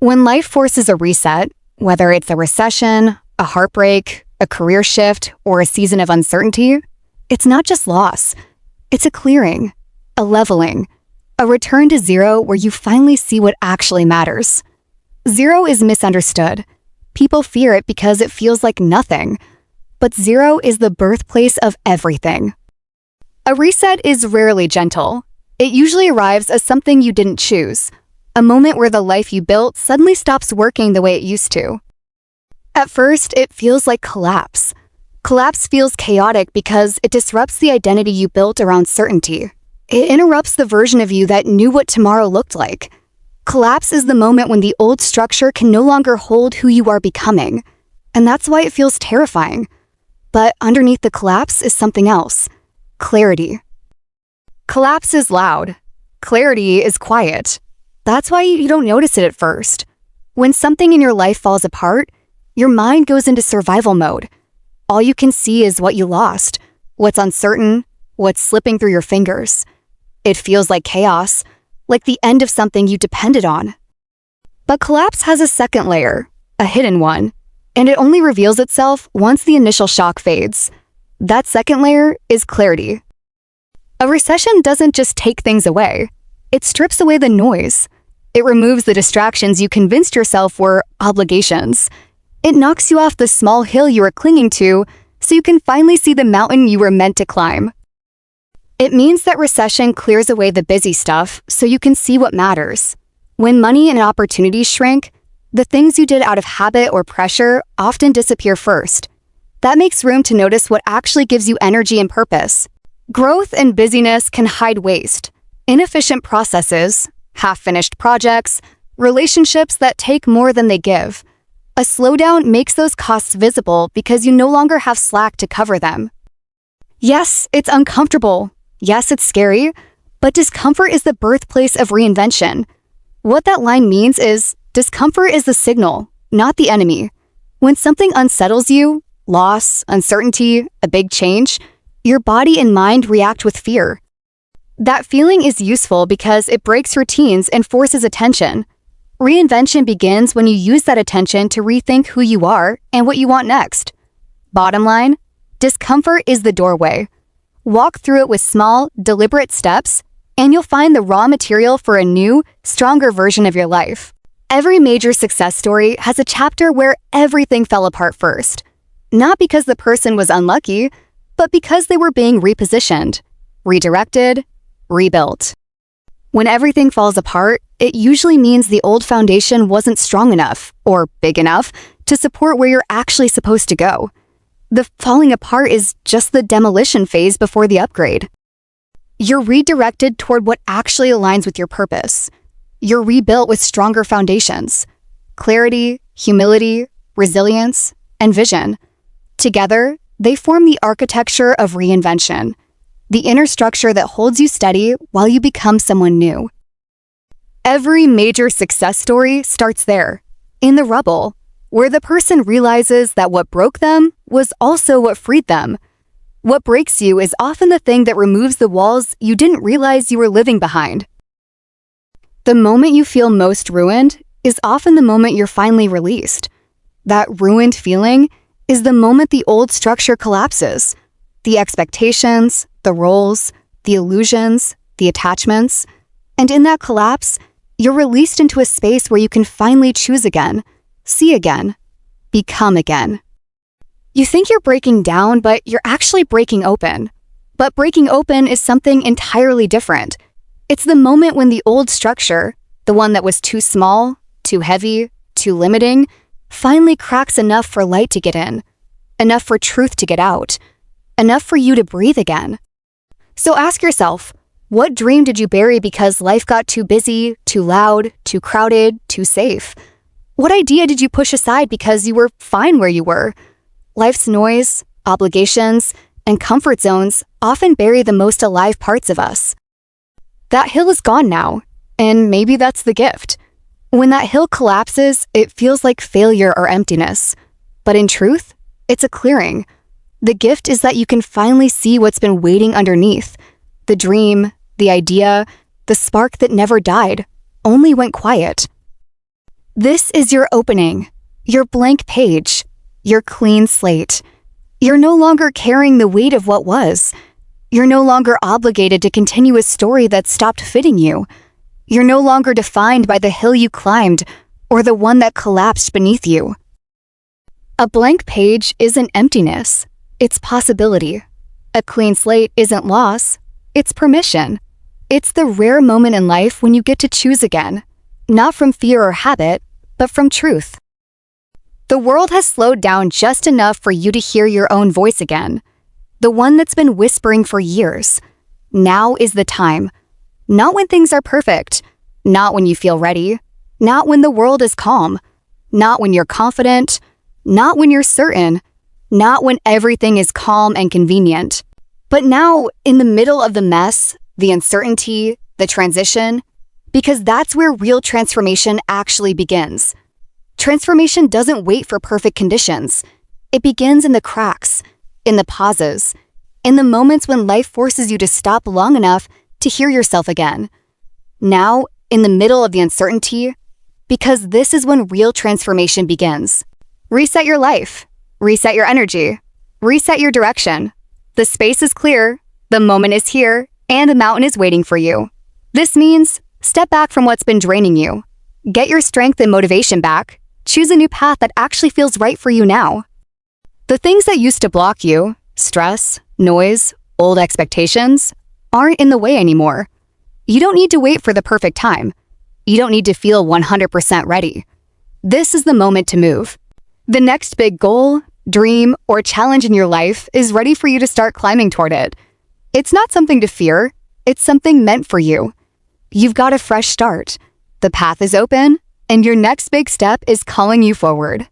When life forces a reset, whether it's a recession, a heartbreak, a career shift, or a season of uncertainty, it's not just loss. It's a clearing, a leveling, a return to zero where you finally see what actually matters. Zero is misunderstood. People fear it because it feels like nothing. But zero is the birthplace of everything. A reset is rarely gentle. It usually arrives as something you didn't choose, a moment where the life you built suddenly stops working the way it used to. At first, it feels like collapse. Collapse feels chaotic because it disrupts the identity you built around certainty. It interrupts the version of you that knew what tomorrow looked like. Collapse is the moment when the old structure can no longer hold who you are becoming. And that's why it feels terrifying. But underneath the collapse is something else. Clarity. Collapse is loud. Clarity is quiet. That's why you don't notice it at first. When something in your life falls apart, your mind goes into survival mode. All you can see is what you lost, what's uncertain, what's slipping through your fingers. It feels like chaos, like the end of something you depended on. But collapse has a second layer, a hidden one, and it only reveals itself once the initial shock fades. That second layer is clarity. A recession doesn't just take things away. It strips away the noise. It removes the distractions you convinced yourself were obligations. It knocks you off the small hill you were clinging to so you can finally see the mountain you were meant to climb. It means that recession clears away the busy stuff so you can see what matters. When money and opportunities shrink, the things you did out of habit or pressure often disappear first. That makes room to notice what actually gives you energy and purpose. Growth and busyness can hide waste, inefficient processes, half-finished projects, relationships that take more than they give. A slowdown makes those costs visible because you no longer have slack to cover them. Yes, it's uncomfortable. Yes, it's scary, but discomfort is the birthplace of reinvention. What that line means is discomfort is the signal, not the enemy. When something unsettles you, loss, uncertainty, a big change, your body and mind react with fear. That feeling is useful because it breaks routines and forces attention. Reinvention begins when you use that attention to rethink who you are and what you want next. Bottom line, discomfort is the doorway. Walk through it with small, deliberate steps, and you'll find the raw material for a new, stronger version of your life. Every major success story has a chapter where everything fell apart first. Not because the person was unlucky, but because they were being repositioned, redirected, rebuilt. When everything falls apart, it usually means the old foundation wasn't strong enough or big enough to support where you're actually supposed to go. The falling apart is just the demolition phase before the upgrade. You're redirected toward what actually aligns with your purpose. You're rebuilt with stronger foundations, clarity, humility, resilience, and vision. Together, they form the architecture of reinvention, the inner structure that holds you steady while you become someone new. Every major success story starts there, in the rubble, where the person realizes that what broke them was also what freed them. What breaks you is often the thing that removes the walls you didn't realize you were living behind. The moment you feel most ruined is often the moment you're finally released. That ruined feeling is the moment the old structure collapses. The expectations, the roles, the illusions, the attachments. And in that collapse, you're released into a space where you can finally choose again, see again, become again. You think you're breaking down, but you're actually breaking open. But breaking open is something entirely different. It's the moment when the old structure, the one that was too small, too heavy, too limiting, finally cracks enough for light to get in, enough for truth to get out, enough for you to breathe again. So ask yourself, what dream did you bury because life got too busy, too loud, too crowded, too safe? What idea did you push aside because you were fine where you were? Life's noise, obligations, and comfort zones often bury the most alive parts of us. That hill is gone now, and maybe that's the gift. When that hill collapses, it feels like failure or emptiness. But in truth, it's a clearing. The gift is that you can finally see what's been waiting underneath. The dream, the idea, the spark that never died, only went quiet. This is your opening, your blank page, your clean slate. You're no longer carrying the weight of what was. You're no longer obligated to continue a story that stopped fitting you. You're no longer defined by the hill you climbed or the one that collapsed beneath you. A blank page isn't emptiness, it's possibility. A clean slate isn't loss, it's permission. It's the rare moment in life when you get to choose again, not from fear or habit, but from truth. The world has slowed down just enough for you to hear your own voice again, the one that's been whispering for years. Now is the time. Not when things are perfect, not when you feel ready, not when the world is calm, not when you're confident, not when you're certain, not when everything is calm and convenient. But now, in the middle of the mess, the uncertainty, the transition, because that's where real transformation actually begins. Transformation doesn't wait for perfect conditions. It begins in the cracks, in the pauses, in the moments when life forces you to stop long enough to hear yourself again. Now, in the middle of the uncertainty, because this is when real transformation begins. Reset your life, reset your energy, reset your direction. The space is clear, the moment is here, and the mountain is waiting for you. This means step back from what's been draining you. Get your strength and motivation back. Choose a new path that actually feels right for you now. The things that used to block you, stress, noise, old expectations, aren't in the way anymore. You don't need to wait for the perfect time. You don't need to feel 100% ready. This is the moment to move. The next big goal, dream, or challenge in your life is ready for you to start climbing toward it. It's not something to fear, it's something meant for you. You've got a fresh start. The path is open, and your next big step is calling you forward.